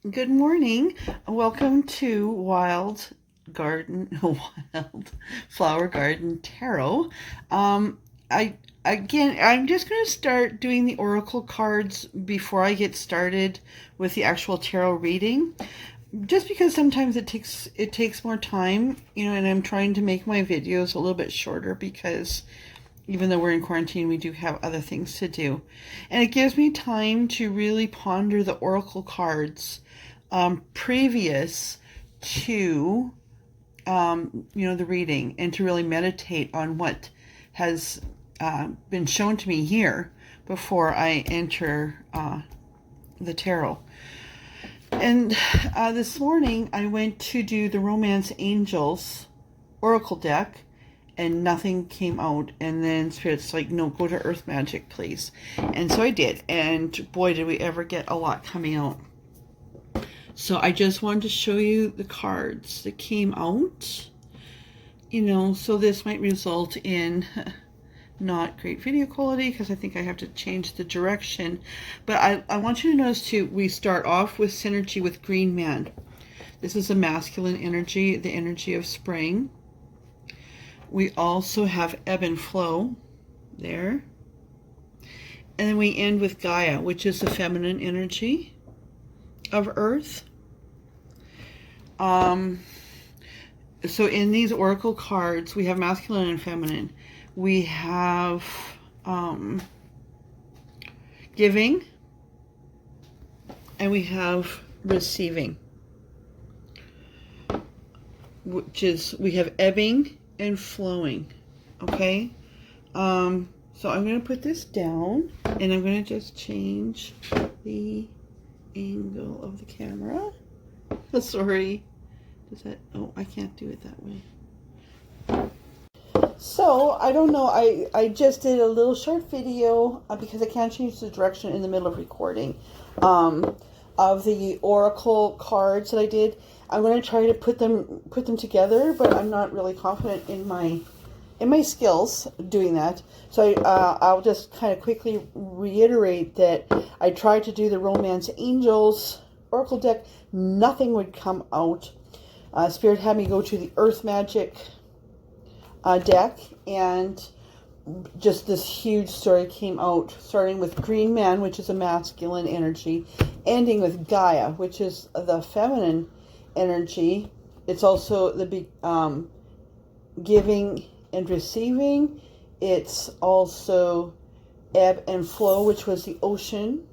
Good morning. Welcome to Wild Flower Garden Tarot. Um, I'm just going to start doing the oracle cards before I get started with the actual tarot reading. Just because sometimes it takes more time, and I'm trying to make my videos a little bit shorter because even though we're in quarantine, we do have other things to do. And it gives me time to really ponder the oracle cards previous to, the reading, and to really meditate on what has been shown to me here before I enter the tarot. And this morning I went to do the Romance Angels Oracle deck, and nothing came out. And then Spirit's like, no, go to Earth Magic, please. And so I did. And boy, did we ever get a lot coming out. So I just wanted to show you the cards that came out. So this might result in not great video quality because I think I have to change the direction. But I want you to notice too, we start off with synergy with Green Man. This is a masculine energy, the energy of spring. We also have ebb and flow there. And then we end with Gaia, which is the feminine energy of Earth. So in these oracle cards, we have masculine and feminine. We have giving, and we have receiving, which is, we have ebbing and flowing. Okay, so I'm going to put this down, and I'm going to just change the angle of the camera. Sorry. Does that, oh, I can't do it that way. So, I don't know, I just did a little short video because I can't change the direction in the middle of recording of the oracle cards that I did. I'm going to try to put them together, but I'm not really confident in my skills doing that. So I'll just kind of quickly reiterate that I tried to do the Romance Angels Oracle deck. Nothing would come out. Spirit had me go to the Earth Magic deck, and just this huge story came out, starting with Green Man, which is a masculine energy, ending with Gaia, which is the feminine energy. It's also the big giving and receiving. It's also ebb and flow, which was the ocean.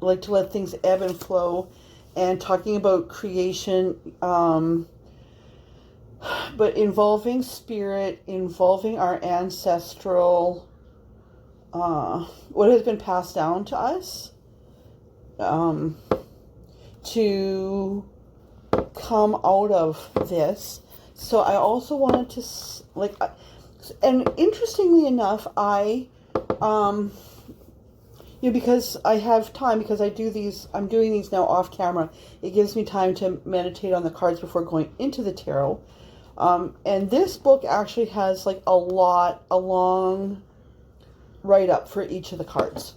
I like to let things ebb and flow, and talking about creation, but involving spirit, involving our ancestral, what has been passed down to us, to come out of this. So I also wanted to, and interestingly enough, because I have time, because I'm doing these now off camera, it gives me time to meditate on the cards before going into the tarot. And this book actually has a long write-up for each of the cards.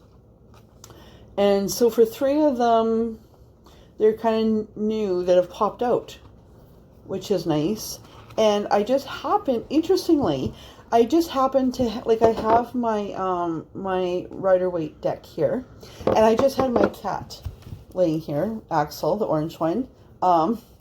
And so for 3 of them, they're kind of new that have popped out, which is nice. And interestingly, I just happened to, I have my my Rider-Waite deck here, and I just had my cat laying here, Axel, the orange one,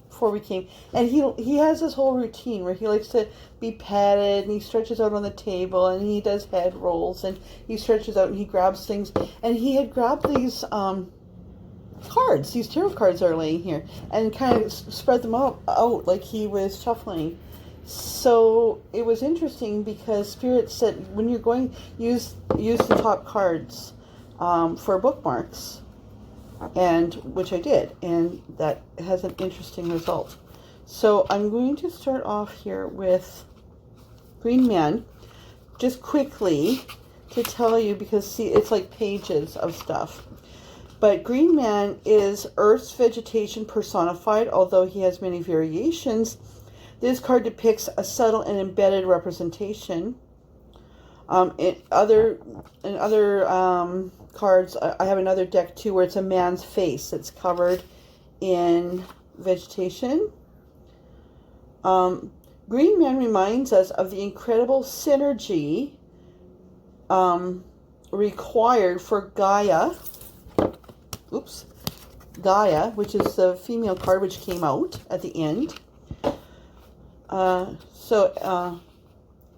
before we came, and he has this whole routine where he likes to be petted, and he stretches out on the table, and he does head rolls, and he stretches out, and he grabs things, and he had grabbed these cards, these tarot cards that are laying here, and kind of spread them out like he was shuffling. So it was interesting because Spirit said, when you're going, use the top cards for bookmarks, and which I did, and that has an interesting result. So I'm going to start off here with Green Man, just quickly to tell you, because see, it's like pages of stuff. But Green Man is Earth's vegetation personified, although he has many variations. This card depicts a subtle and embedded representation. In other cards, I have another deck too, where it's a man's face that's covered in vegetation. Green Man reminds us of the incredible synergy required for Gaia. Gaia, which is the female card which came out at the end.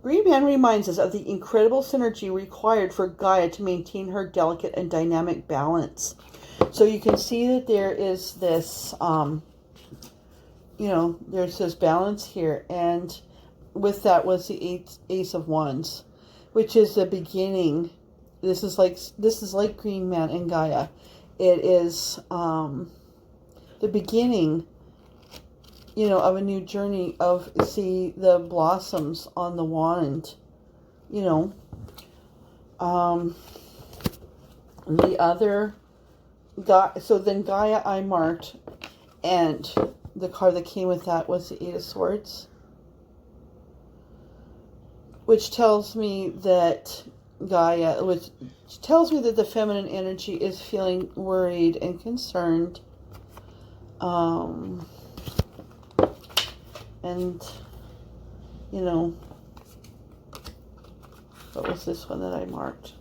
Green Man reminds us of the incredible synergy required for Gaia to maintain her delicate and dynamic balance. So you can see that there is this, there's this balance here. And with that was the Ace of Wands, which is the beginning. This is like Green Man and Gaia. It is the beginning, of a new journey of, see the blossoms on the wand, The other, so then Gaia I marked, and the card that came with that was the Eight of Swords, which tells me that which tells me that the feminine energy is feeling worried and concerned. What was this one that I marked?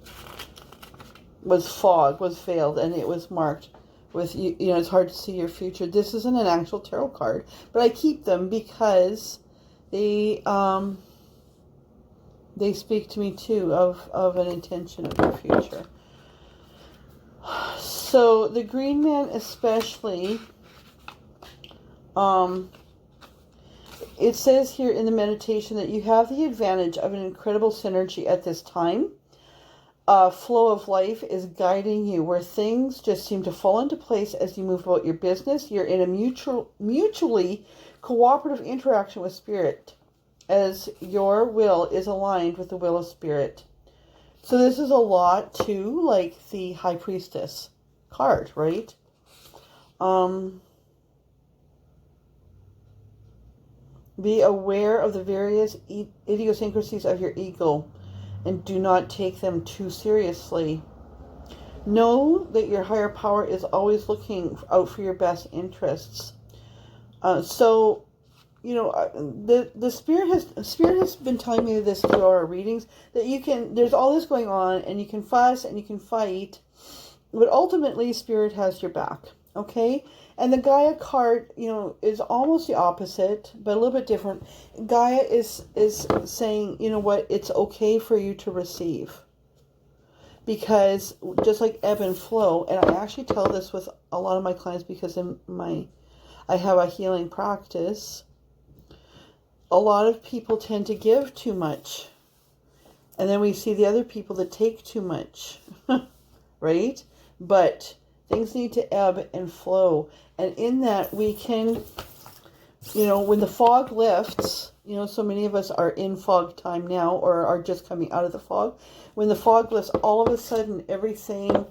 Was fog, was veiled, and it was marked with, it's hard to see your future. This isn't an actual tarot card, but I keep them because they speak to me too of an intention of your future. So the Green Man especially, it says here in the meditation that you have the advantage of an incredible synergy at this time. Flow of life is guiding you where things just seem to fall into place as you move about your business. You're in a mutually cooperative interaction with Spirit, as your will is aligned with the will of Spirit. So this is a lot to like the High Priestess card, right? Be aware of the various idiosyncrasies of your ego and do not take them too seriously. Know that your higher power is always looking out for your best interests. The Spirit has been telling me this through our readings, that there's all this going on and you can fuss and you can fight, but ultimately Spirit has your back, okay? And the Gaia card, is almost the opposite, but a little bit different. Gaia is saying, it's okay for you to receive. Because just like ebb and flow, and I actually tell this with a lot of my clients because I have a healing practice. A lot of people tend to give too much. And then we see the other people that take too much, right? But things need to ebb and flow. And in that we can, when the fog lifts, so many of us are in fog time now or are just coming out of the fog. When the fog lifts, all of a sudden everything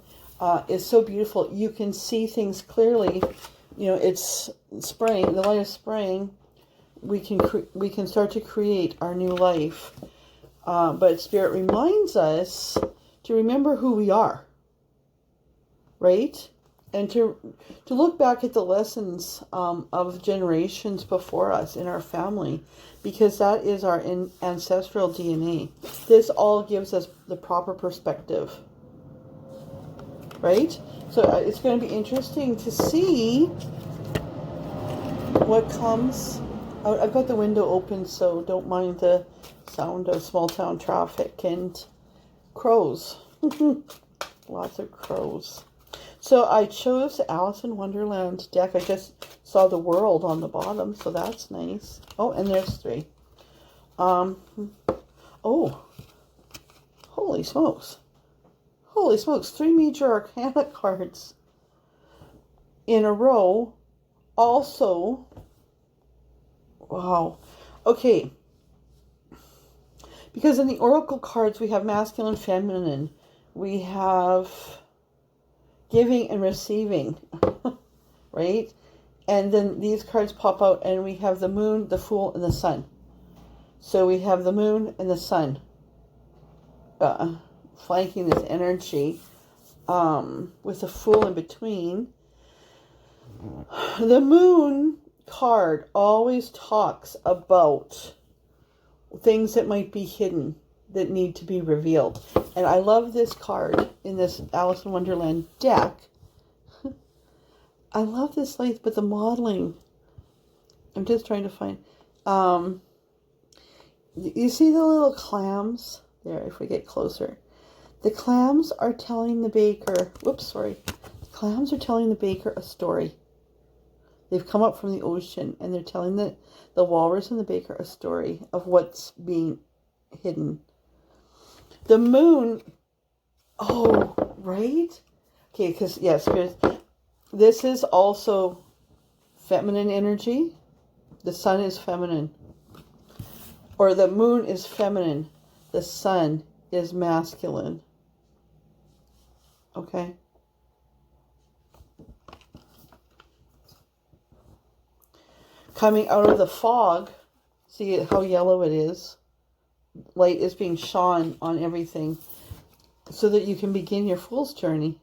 is so beautiful. You can see things clearly. It's spring, the light of spring. We can start to create our new life. But Spirit reminds us to remember who we are, right? And to look back at the lessons of generations before us in our family, because that is our ancestral DNA. This all gives us the proper perspective, right? So it's going to be interesting to see what comes out. I've got the window open, so don't mind the sound of small town traffic and crows. Lots of crows. So I chose Alice in Wonderland deck. I just saw the world on the bottom, so that's nice. Oh, and there's 3. Oh, holy smokes. Holy smokes, 3 major arcana cards in a row. Also, wow. Okay. Because in the oracle cards, we have masculine, feminine. We have giving and receiving, right? And then these cards pop out and we have the moon, the fool, and the sun. So we have the moon and the sun flanking this energy with the fool in between. The moon card always talks about things that might be hidden, that need to be revealed. And I love this card in this Alice in Wonderland deck. I love this light, but the modeling, I'm just trying to find, you see the little clams there, if we get closer. The clams are telling the baker, the clams are telling the baker a story. They've come up from the ocean and they're telling the walrus and the baker a story of what's being hidden. The moon, right? Okay, because, yes, this is also feminine energy. The sun is feminine. Or the moon is feminine. The sun is masculine. Okay? Coming out of the fog, see how yellow it is? Light is being shone on everything so that you can begin your fool's journey.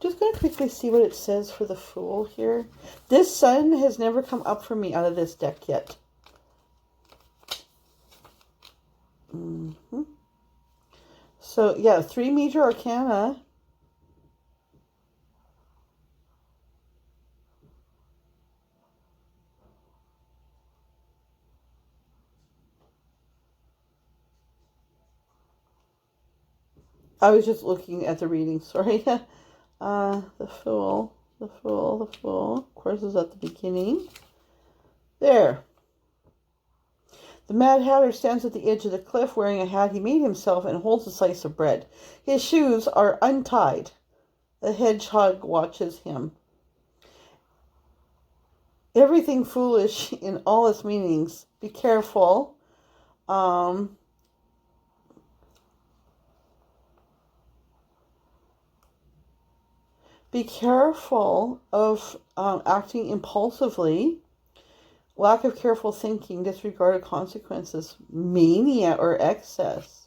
Just going to quickly see what it says for the Fool here. This sun has never come up for me out of this deck yet. So, yeah, 3 major arcana. I was just looking at the reading, sorry. The Fool. Of course, is at the beginning. There. The Mad Hatter stands at the edge of the cliff wearing a hat he made himself and holds a slice of bread. His shoes are untied. The hedgehog watches him. Everything foolish in all its meanings. Be careful. Be careful of acting impulsively, lack of careful thinking, disregard of consequences, mania or excess.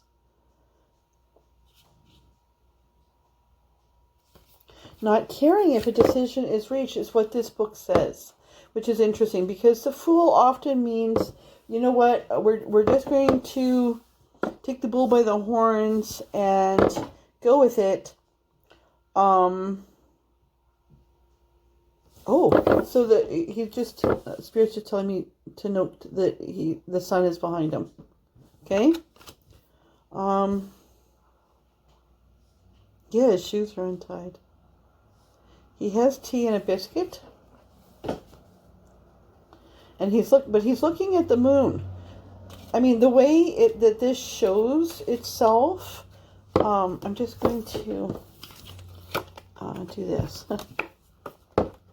Not caring if a decision is reached is what this book says, which is interesting because the Fool often means, you know what, we're just going to take the bull by the horns and go with it. So that he just, Spirit's just telling me to note that the sun is behind him. Okay? Yeah, his shoes are untied. He has tea and a biscuit. And he's looking at the moon. I mean, the way that this shows itself, I'm just going to do this.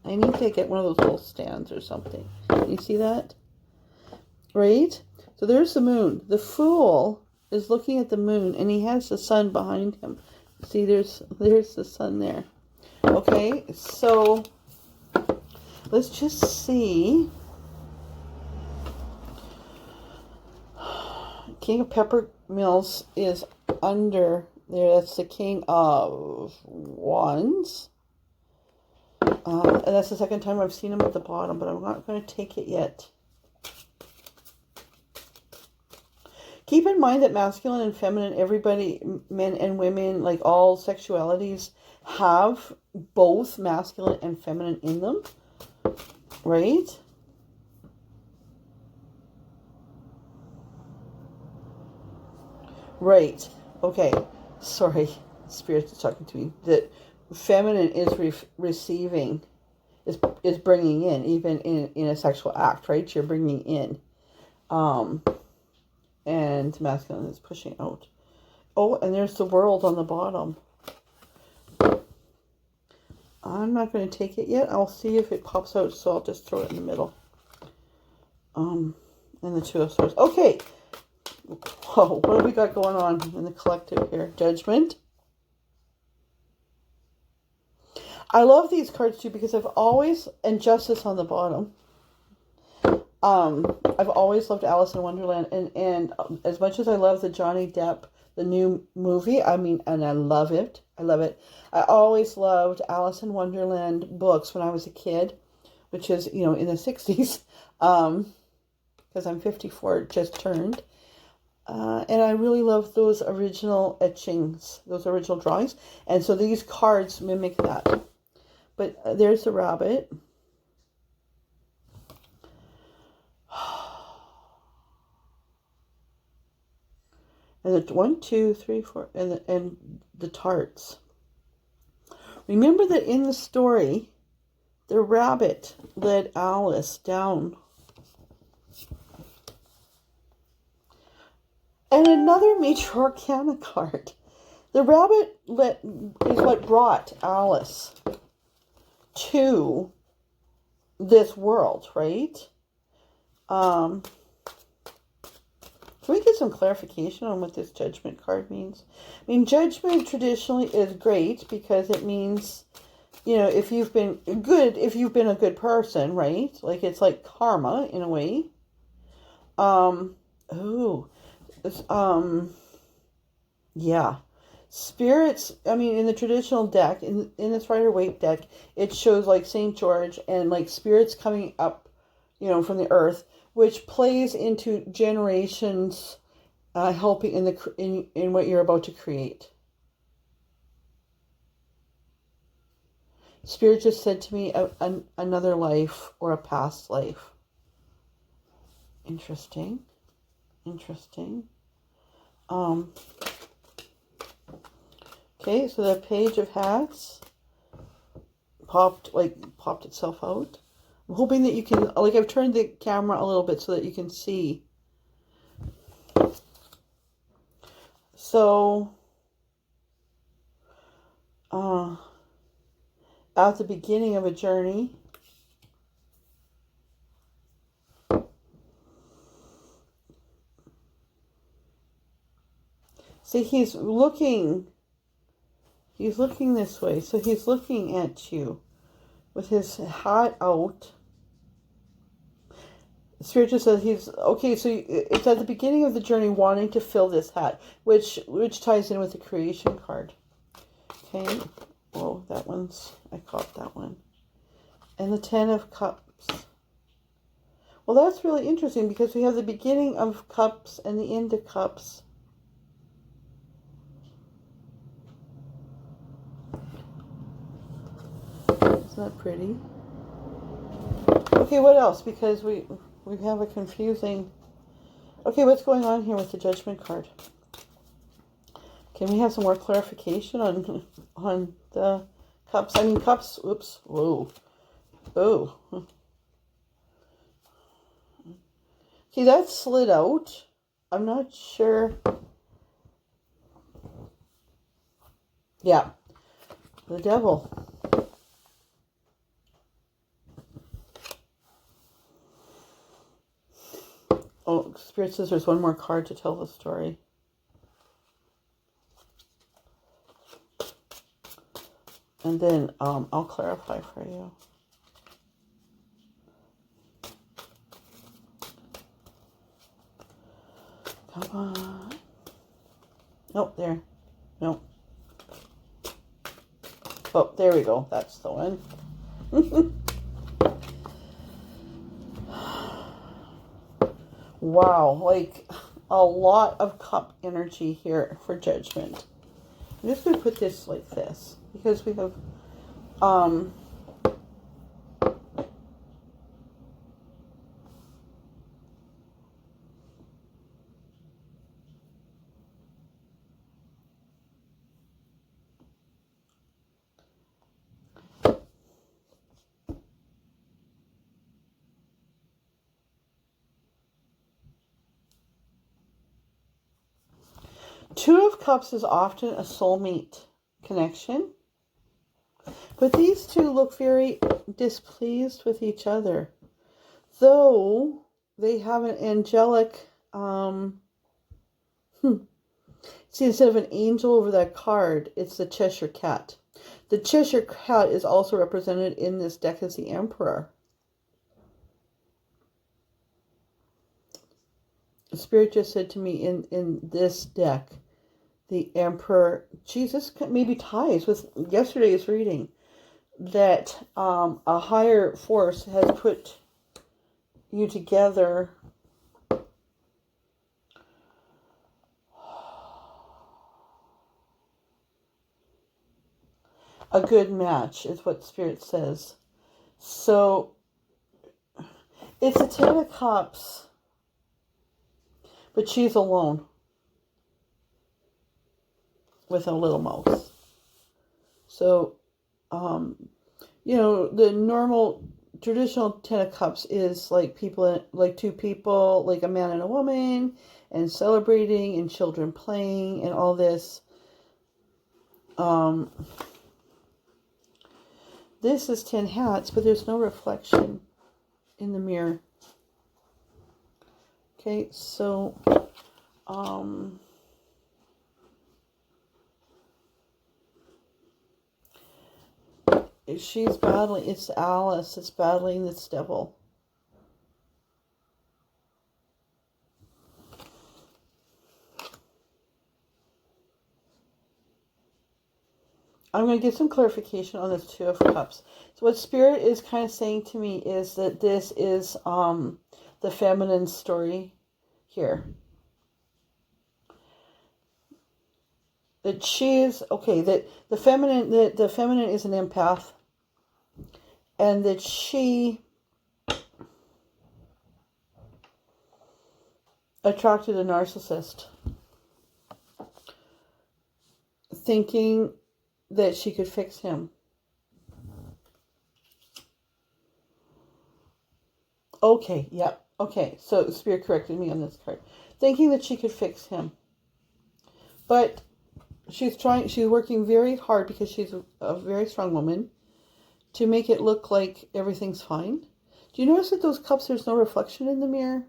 I need to get one of those little stands or something. You see that? Right? So there's the moon. The Fool is looking at the moon and he has the sun behind him. See, there's the sun there. Okay, so let's just see. King of Peppermills is under there. That's the King of Wands. And that's the second time I've seen him at the bottom, but I'm not going to take it yet. Keep in mind that masculine and feminine, everybody, men and women, like all sexualities, have both masculine and feminine in them. Right? Right. Okay. Sorry. Spirit is talking to me. That feminine is receiving, is bringing in, even in a sexual act, right? You're bringing in. And masculine is pushing out. Oh, and there's the World on the bottom. I'm not going to take it yet. I'll see if it pops out, so I'll just throw it in the middle. And the Two of Swords. Okay. Whoa, what have we got going on in the collective here? Judgment. I love these cards too because I've always, and Justice on the bottom. I've always loved Alice in Wonderland, and as much as I love the Johnny Depp, the new movie, I mean, and I love it. I love it. I always loved Alice in Wonderland books when I was a kid, which is, you know, in the 60s, because I'm 54, just turned. And I really love those original etchings, those original drawings. And so these cards mimic that. But there's the rabbit. And the 1, 2, 3, 4, and the tarts. Remember that in the story, the rabbit led Alice down. And another Major Arcana card. The rabbit is what brought Alice to this world, right? Can we get some clarification on what this Judgment card means? I mean, Judgment traditionally is great because it means, you know, if you've been a good person, right? Like, it's like karma in a way. Yeah. Spirits, I mean, in the traditional deck, in this Rider-Waite deck, it shows like St. George and like spirits coming up, you know, from the earth, which plays into generations helping in what you're about to create. Spirit just said to me, another life or a past life. Interesting. Okay, so the Page of Hats popped itself out. I'm hoping that you can, like, I've turned the camera a little bit so that you can see. So, at the beginning of a journey, see, he's looking this way. So he's looking at you with his hat out. Spirit just says he's okay. So it's at the beginning of the journey, wanting to fill this hat, which ties in with the Creation card. Okay. Oh, I caught that one. And the 10 of Cups. Well, that's really interesting because we have the beginning of Cups and the end of Cups. Isn't that pretty? Okay, what else? Because we have a confusing... Okay, what's going on here with the Judgment card? Can we have some more clarification on the Cups? I mean, Cups... Oops. Whoa. Oh. Okay, that slid out. I'm not sure. Yeah. The Devil. Oh, Spirit says there's one more card to tell the story. And then I'll clarify for you. Come on. Nope, there. Nope. Oh, there we go. That's the one. Wow, like a lot of cup energy here for Judgment. I'm just going to put this like this because we have Two of Cups is often a soulmate connection, but these two look very displeased with each other, though they have an angelic, see, instead of an angel over that card, it's the Cheshire Cat. The Cheshire Cat is also represented in this deck as the Emperor. The Spirit just said to me in this deck the Emperor. Jesus maybe ties with yesterday's reading, that a higher force has put you together. A good match is what Spirit says. So it's a Ten of Cups, but she's alone with a little mouse. So, you know, the normal traditional Ten of Cups is like people, like two people, like a man and a woman, and celebrating and children playing and all this. This is 10 hats, but there's no reflection in the mirror. Okay, so, she's battling, it's Alice that's battling this devil. I'm going to get some clarification on this Two of Cups. So what Spirit is kind of saying to me is that this is the feminine story here. That she is, okay, that the feminine is an empath, and that she attracted a narcissist, thinking that she could fix him. Okay, yep. Okay, so Spirit corrected me on this card. Thinking that she could fix him. But she's working very hard, because she's a very strong woman, to make it look like everything's fine. Do you notice that those cups, there's no reflection in the mirror?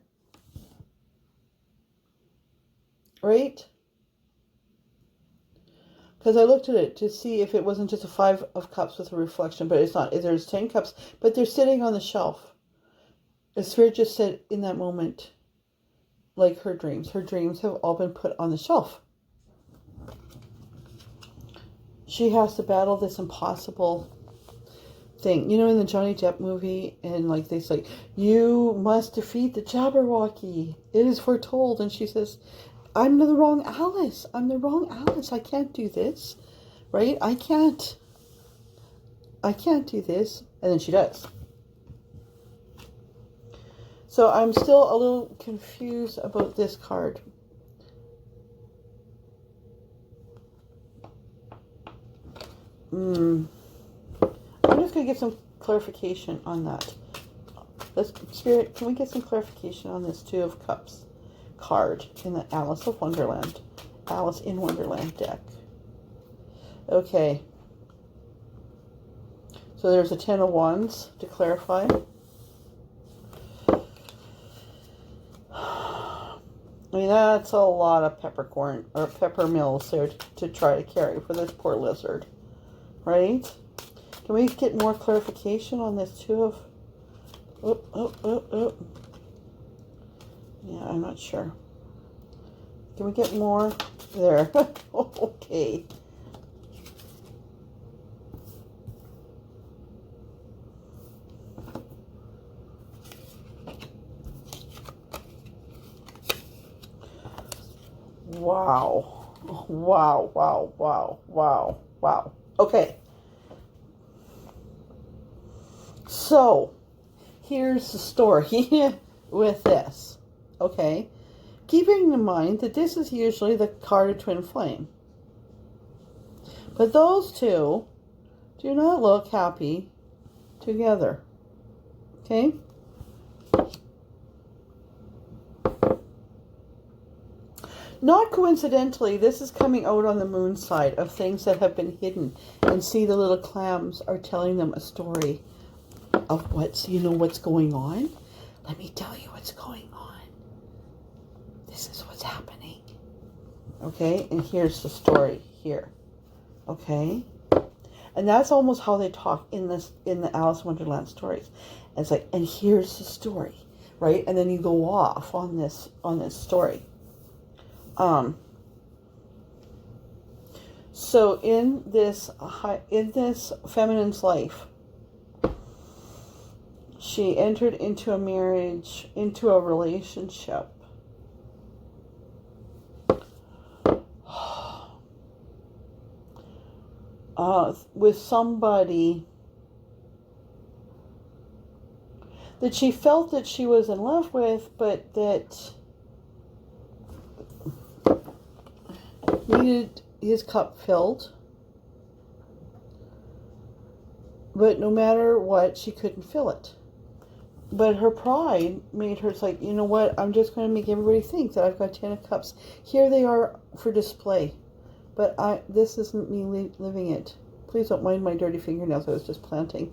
Right? Because I looked at it to see if it wasn't just a 5 of cups with a reflection, but it's not. There's 10 cups, but they're sitting on the shelf. The Spirit just said in that moment, like her dreams have all been put on the shelf. She has to battle this impossible thing. You know, in the Johnny Depp movie, and like they say, you must defeat the Jabberwocky. It is foretold. And she says, I'm the wrong Alice. I'm the wrong Alice. I can't do this. Right? I can't do this. And then she does. So I'm still a little confused about this card. I'm just going to get some clarification on that. Spirit, can we get some clarification on this Two of Cups card in the Alice in Wonderland deck? Okay. So there's a 10 of Wands to clarify. I mean, that's a lot of peppercorn or pepper mills there to try to carry for this poor lizard, right? Can we get more clarification on this Two of... Yeah, I'm not sure. Can we get more? There. Okay. Wow. Wow, wow, wow, wow, wow. Okay. So, here's the story with this. Okay. Keeping in mind that this is usually the card of Twin Flame. But those two do not look happy together. Okay? Not coincidentally, this is coming out on the moon side of things that have been hidden. And see, the little clams are telling them a story of what's going on. Let me tell you what's going on. This is what's happening. Okay, and here's the story here. Okay, and that's almost how they talk in the Alice in Wonderland stories. It's like, and here's the story, right? And then you go off on this story. So in this feminine's life, she entered into a marriage, into a relationship with somebody that she felt that she was in love with, but that needed his cup filled. But no matter what, she couldn't fill it. But her pride made her like, you know what, I'm just going to make everybody think that I've got 10 of cups. Here they are for display. But this isn't me living it. Please don't mind my dirty fingernails. I was just planting.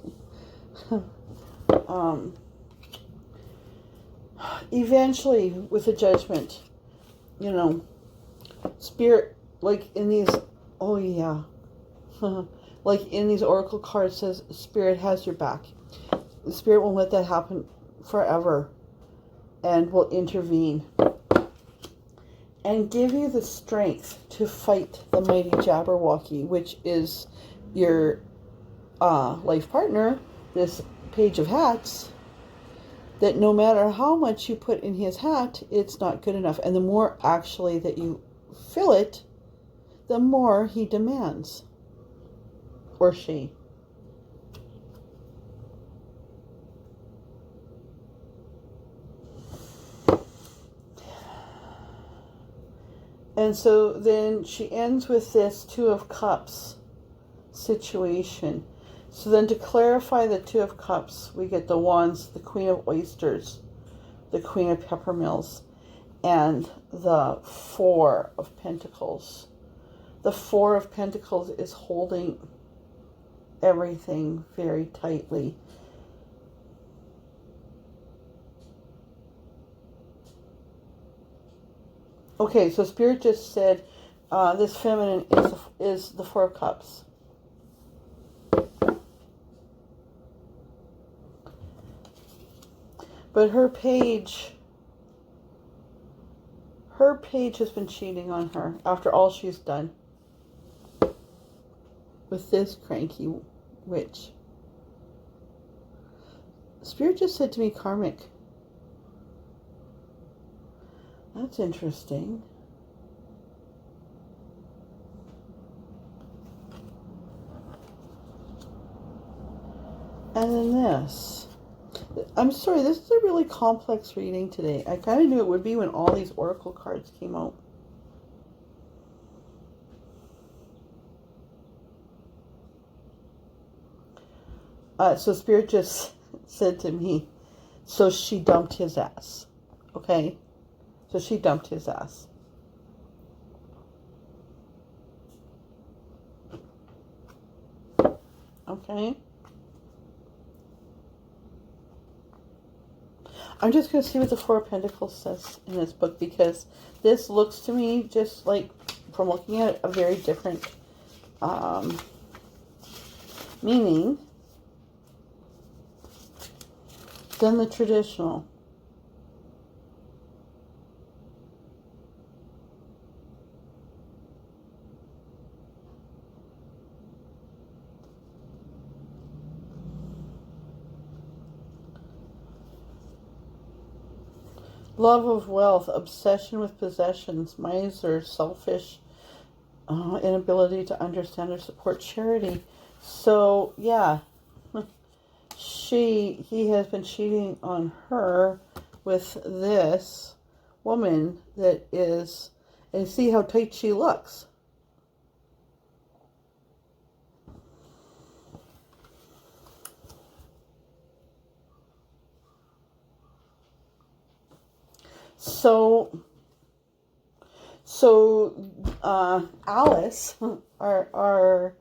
Eventually, with the judgment, you know, Spirit, like in these, oh yeah, like in these oracle cards says, Spirit has your back. The Spirit won't let that happen forever and will intervene and give you the strength to fight the mighty Jabberwocky, which is your life partner, this Page of Hats, that no matter how much you put in his hat, it's not good enough. And the more actually that you fill it, the more he demands. Or she. And so then she ends with this Two of Cups situation. So then to clarify the Two of Cups, we get the Wands, the Queen of Oysters, the Queen of Peppermills, and the Four of Pentacles. The Four of Pentacles is holding everything very tightly. Okay, so Spirit just said this feminine is the Four of Cups. But her page has been cheating on her after all she's done with this cranky witch. Spirit just said to me, karmic. That's interesting. And then this. I'm sorry, this is a really complex reading today. I kind of knew it would be when all these oracle cards came out. So Spirit just said to me, so she dumped his ass. Okay? So she dumped his ass. Okay? I'm just going to see what the Four of Pentacles says in this book, because this looks to me just like, from looking at it, a very different meaning than the traditional. Love of wealth, obsession with possessions, miser, selfish, inability to understand or support charity. So, yeah, he has been cheating on her with this woman that is, and see how tight she looks. So Alice, our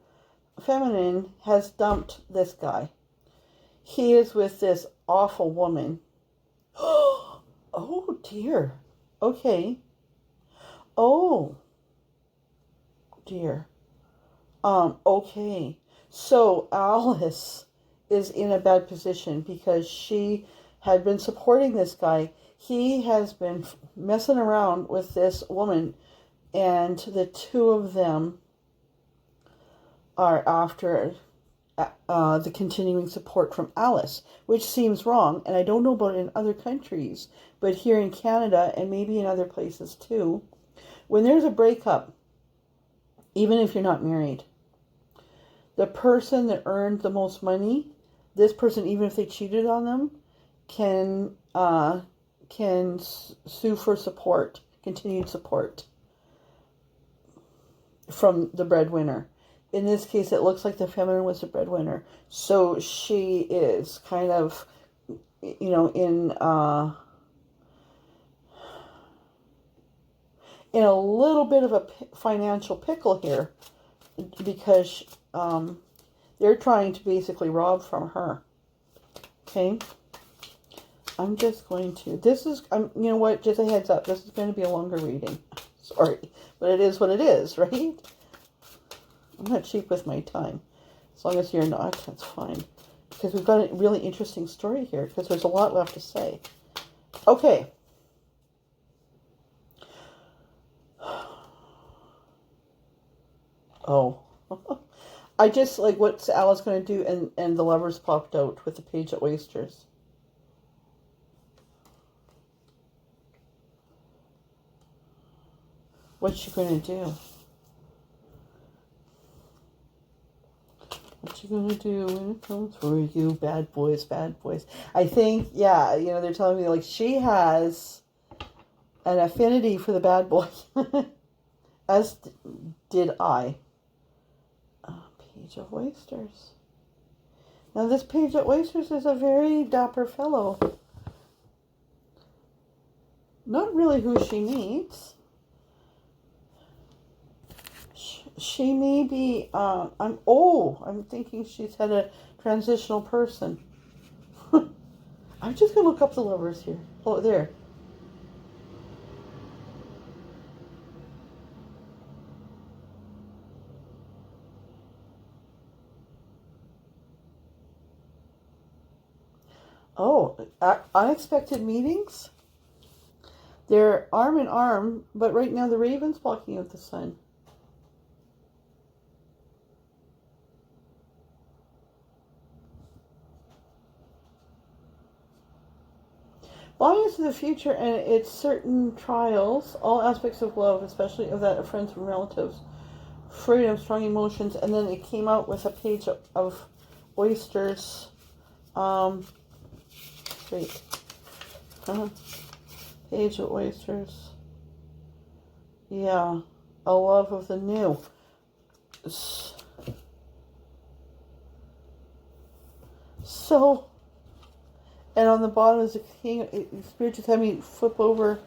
feminine, has dumped this guy. He is with this awful woman. Oh dear. Okay. Oh dear. Okay. So Alice is in a bad position because she had been supporting this guy. He has been messing around with this woman, and the two of them are after the continuing support from Alice, which seems wrong. And I don't know about it in other countries, but here in Canada and maybe in other places too, when there's a breakup, even if you're not married, the person that earned the most money, this person, even if they cheated on them, can sue for support, continued support from the breadwinner. In this case, it looks like the feminine was the breadwinner. So she is kind of, in a little bit of a financial pickle here, because they're trying to basically rob from her. Okay. I'm just going to, you know what, just a heads up, this is going to be a longer reading. Sorry, but it is what it is, right? I'm not cheap with my time. As long as you're not, that's fine. Because we've got a really interesting story here, because there's a lot left to say. Okay. Oh. I just, like, what's Alice going to do? And the lovers popped out with the page at Oysters. What's she going to do? What you going to do when it comes for you? Bad boys, bad boys. I think, yeah, they're telling me, like, she has an affinity for the bad boy. As did I. Page of Oysters. Now, this Page of Oysters is a very dapper fellow. Not really who she meets. She may be, I'm thinking she's had a transitional person. I'm just going to look up the lovers here. Oh, there. Oh, unexpected meetings? They're arm in arm, but right now the raven's blocking out the sun. Belonging to the future and its certain trials, all aspects of love, especially of that of friends and relatives, freedom, strong emotions, and then it came out with a page of Oysters. Wait. Page of Oysters. Yeah. A love of the new. So, and on the bottom is a king. Spirit just had me flip over.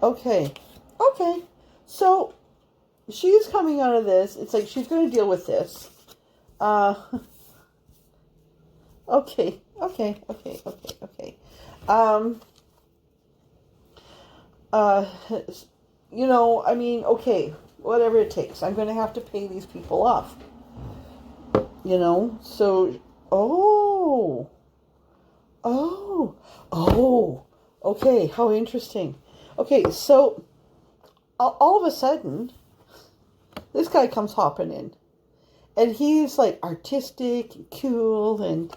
Okay. So, she's coming out of this. It's like she's going to deal with this. Okay. Okay, whatever it takes. I'm going to have to pay these people off. So, okay, how interesting. Okay, so, all of a sudden, this guy comes hopping in. And he's, like, artistic and cool and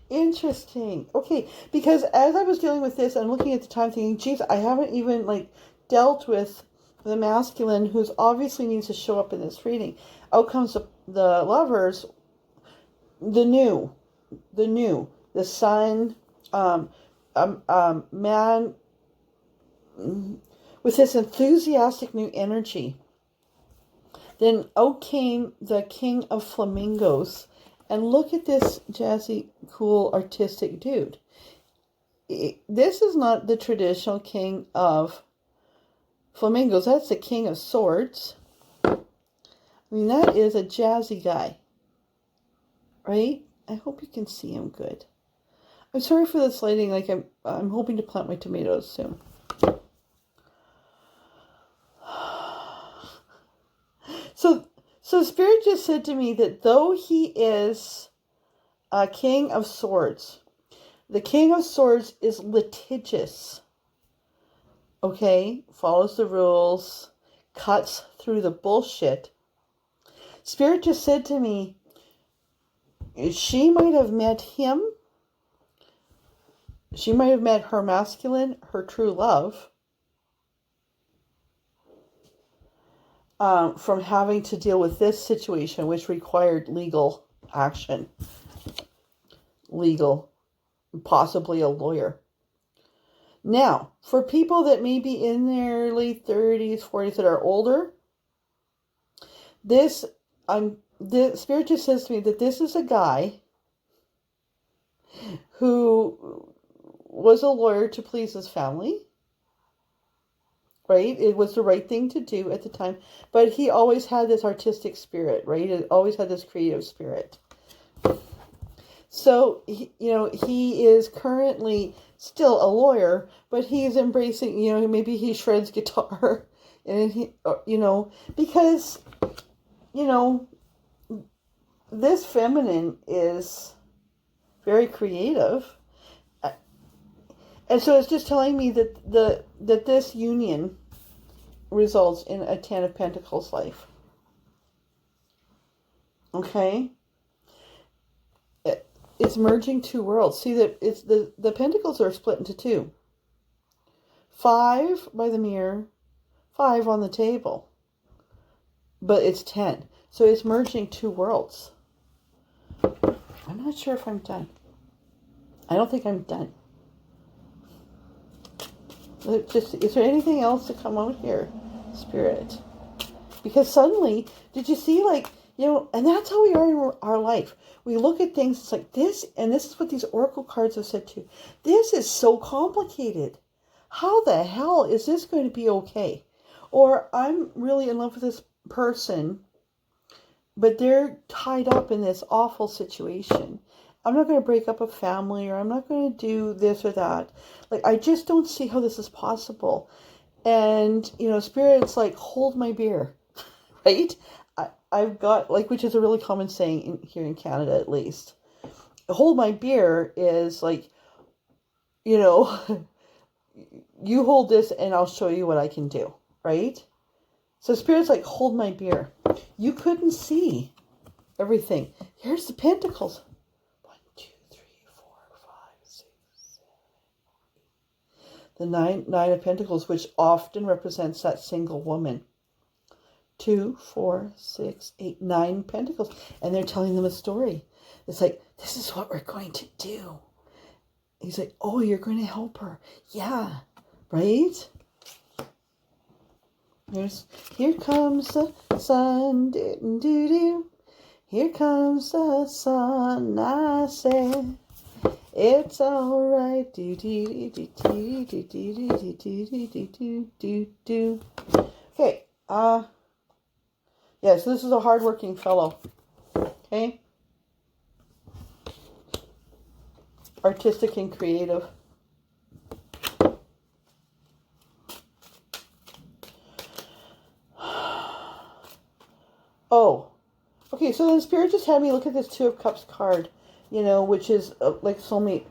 interesting. Okay, because as I was dealing with this, I'm looking at the time thinking, geez, I haven't even, like, dealt with the masculine who's obviously needs to show up in this reading. Out comes the lovers, the sun, man with this enthusiastic new energy. Then out came the king of flamingos. And look at this jazzy, cool, artistic dude. This is not the traditional king of flamingos. That's the king of swords. I mean, that is a jazzy guy. Right? I hope you can see him good. I'm sorry for this lighting. Like, I'm hoping to plant my tomatoes soon. So Spirit just said to me that though he is a king of swords, the king of swords is litigious. okay, follows the rules, cuts through the bullshit. Spirit just said to me, she might have met him. She might have met her masculine, her true love, from having to deal with this situation, which required legal action, possibly a lawyer. Now, for people that may be in their late 30s, 40s that are older, the Spirit just says to me that this is a guy who was a lawyer to please his family, right? It was the right thing to do at the time, but he always had this artistic spirit, right? It always had this creative spirit. So, he is currently still a lawyer, but he's embracing, maybe he shreds guitar and because, this feminine is very creative. And so it's just telling me that that this union results in a Ten of Pentacles life. Okay? It's merging two worlds. See that it's the pentacles are split into two. 5 by the mirror, 5 on the table. But it's 10. So it's merging two worlds. I'm not sure if I'm done. I don't think I'm done. Is there anything else to come out here, Spirit? Because suddenly, did you see, and that's how we are in our life. We look at things, it's like this, and this is what these oracle cards have said too. This is so complicated. How the hell is this going to be okay? Or I'm really in love with this person, but they're tied up in this awful situation. I'm not going to break up a family, or I'm not going to do this or that. I just don't see how this is possible. And, Spirit's like, hold my beer, right? I've got, which is a really common saying here in Canada, at least. Hold my beer is you hold this and I'll show you what I can do, right? So Spirit's like, hold my beer. You couldn't see everything. Here's the pentacles. 1, 2, 3, 4, 5, 6, 7, 8. The nine of pentacles, which often represents that single woman. 2, 4, 6, 8, 9 pentacles. And they're telling them a story. It's like, this is what we're going to do. He's like, oh, you're going to help her. Yeah, right? Here comes the sun. Here comes the sun. I said, it's all right. Okay. Yeah, so this is a hardworking fellow. Okay? Artistic and creative. Oh. Okay, so then Spirit just had me look at this Two of Cups card, which is like soulmate.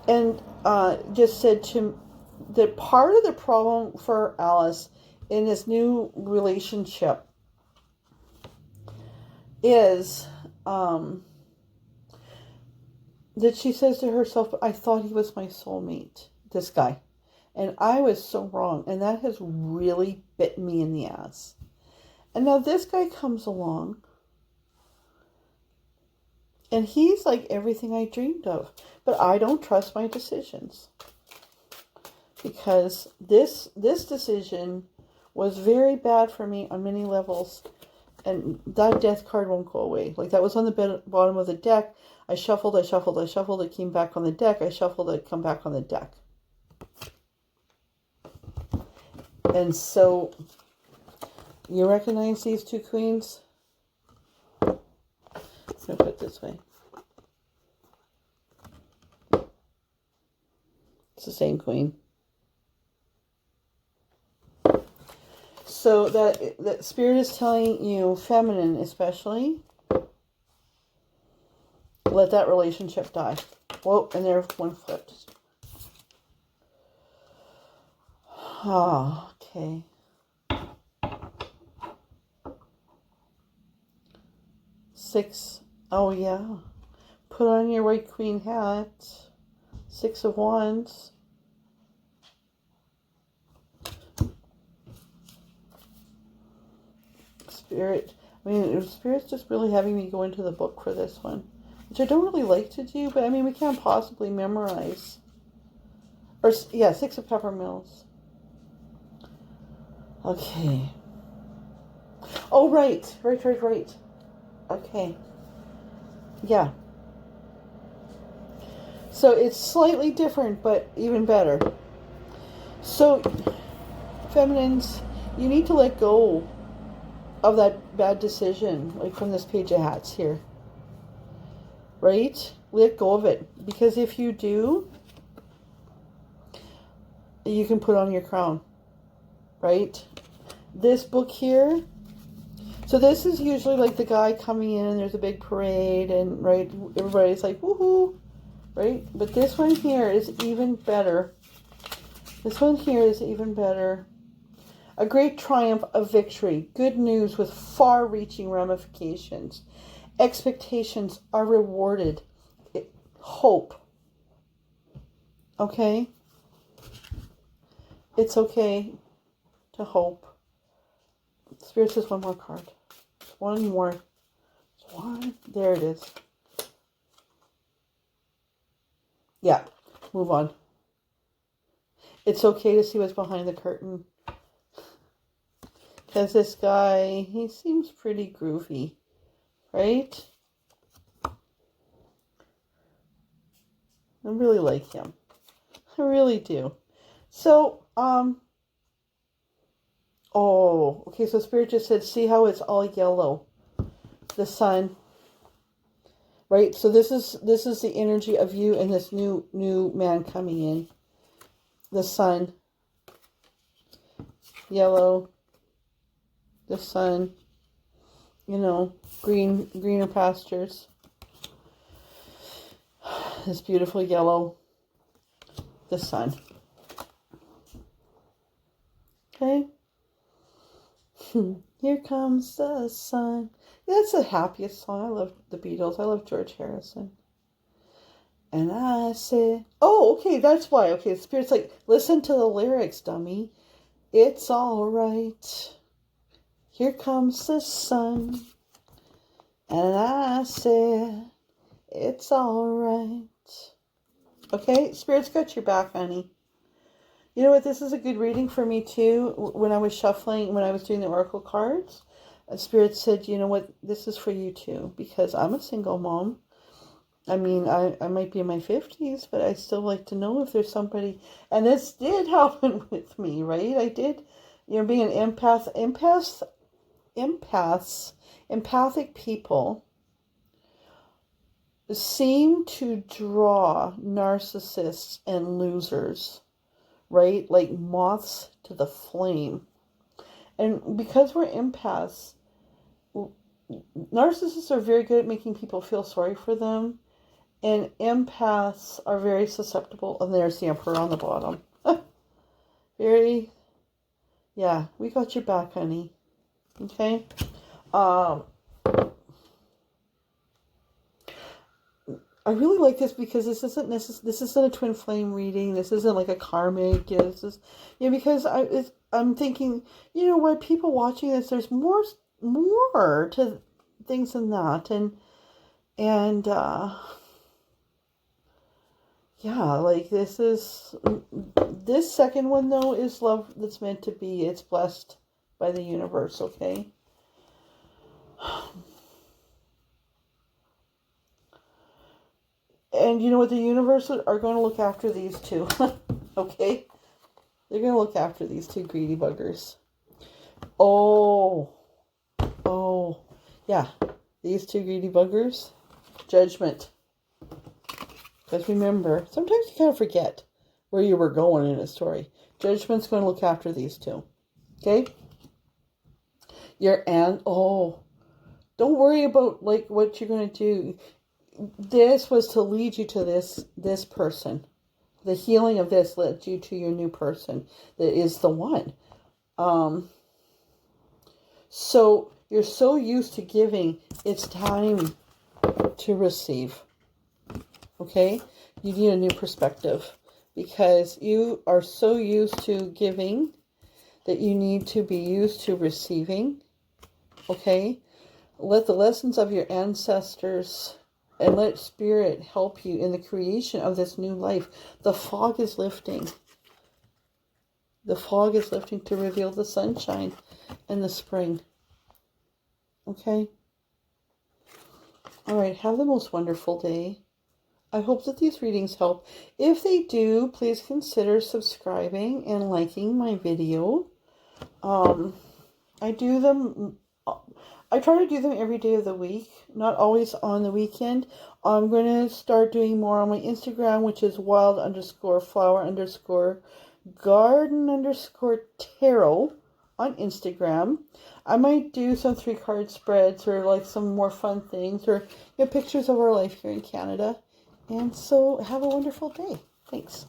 And just said to that part of the problem for Alice in this new relationship is that she says to herself, I thought he was my soulmate, this guy. And I was so wrong. And that has really bitten me in the ass. And now this guy comes along. And he's like everything I dreamed of. But I don't trust my decisions. Because this decision was very bad for me on many levels. And that death card won't go away. That was on the bottom of the deck. I shuffled. It came back on the deck. I shuffled it, come back on the deck. And so, you recognize these two queens? I'm going to put it this way. It's the same queen. So that Spirit is telling you, feminine especially, let that relationship die. Whoa, and there one flipped. Oh, okay. 6. Oh, yeah. Put on your white queen hat. 6 of Wands. Spirit. I mean, Spirit's just really having me go into the book for this one, which I don't really like to do, but I mean, we can't possibly memorize. Or, yeah, 6 of Peppermills. Okay. Oh, right. Right. Okay. Yeah. So it's slightly different, but even better. So, feminines, you need to let go of that bad decision, like from this page of hats here. Right? Let go of it. Because if you do, you can put on your crown. Right? This book here, so this is usually like the guy coming in and there's a big parade and, right, everybody's like, woohoo, right? But this one here is even better. This one here is even better. A great triumph of victory. Good news with far-reaching ramifications. Expectations are rewarded. Hope. Okay? It's okay to hope. Spirit says one more card. One more. One. There it is. Yeah. Move on. It's okay to see what's behind the curtain. Because this guy, he seems pretty groovy. Right? I really like him. I really do. So, oh, okay, so Spirit just said, see how it's all yellow. The sun. Right? So this is the energy of you and this new man coming in. The sun. Yellow. The sun. You know, greener pastures. This beautiful yellow. The sun. Okay? Here comes the sun. Yeah, that's the happiest song. I love the Beatles. I love George Harrison. And I said, oh, okay, that's why. Okay, Spirit's like, listen to the lyrics, dummy. It's all right. Here comes the sun. And I said, it's all right. Okay, Spirit's got your back, honey. You know what? This is a good reading for me, too. When I was shuffling, when I was doing the oracle cards, Spirit said, you know what? This is for you, too. Because I'm a single mom. I mean, I might be in my 50s, but I still like to know if there's somebody. And this did happen with me, right? I did, being an empathic people seem to draw narcissists and losers, right? Like moths to the flame. And because we're empaths, narcissists are very good at making people feel sorry for them. And empaths are very susceptible. And there's the Emperor on the bottom. Yeah, we got your back, honey. Okay? I really like this because this isn't a twin flame reading. This isn't like a karmic. This is, because I'm thinking, you know what, people watching this, there's more to things than that, and yeah, like this second one though is love that's meant to be. It's blessed by the universe. Okay. And you know what? The universe are going to look after these two. Okay? They're going to look after these two greedy buggers. Oh. Yeah. These two greedy buggers. Judgment. Because remember, sometimes you kind of forget where you were going in a story. Judgment's going to look after these two. Okay? Don't worry about like what you're going to do. This was to lead you to this person. the healing of this led you to your new person that is the one. So you're so used to giving, it's time to receive. Okay? You need a new perspective because you are so used to giving that you need to be used to receiving. Okay? Let the lessons of your ancestors and let Spirit help you in the creation of this new life. The fog is lifting. The fog is lifting to reveal the sunshine and the spring. Okay? All right. Have the most wonderful day. I hope that these readings help. If they do, please consider subscribing and liking my video. I do them... I try to do them every day of the week, not always on the weekend. I'm going to start doing more on my Instagram, which is wild_flower_garden_tarot on Instagram. I might do some 3-card spreads or like some more fun things or pictures of our life here in Canada. And so have a wonderful day. Thanks.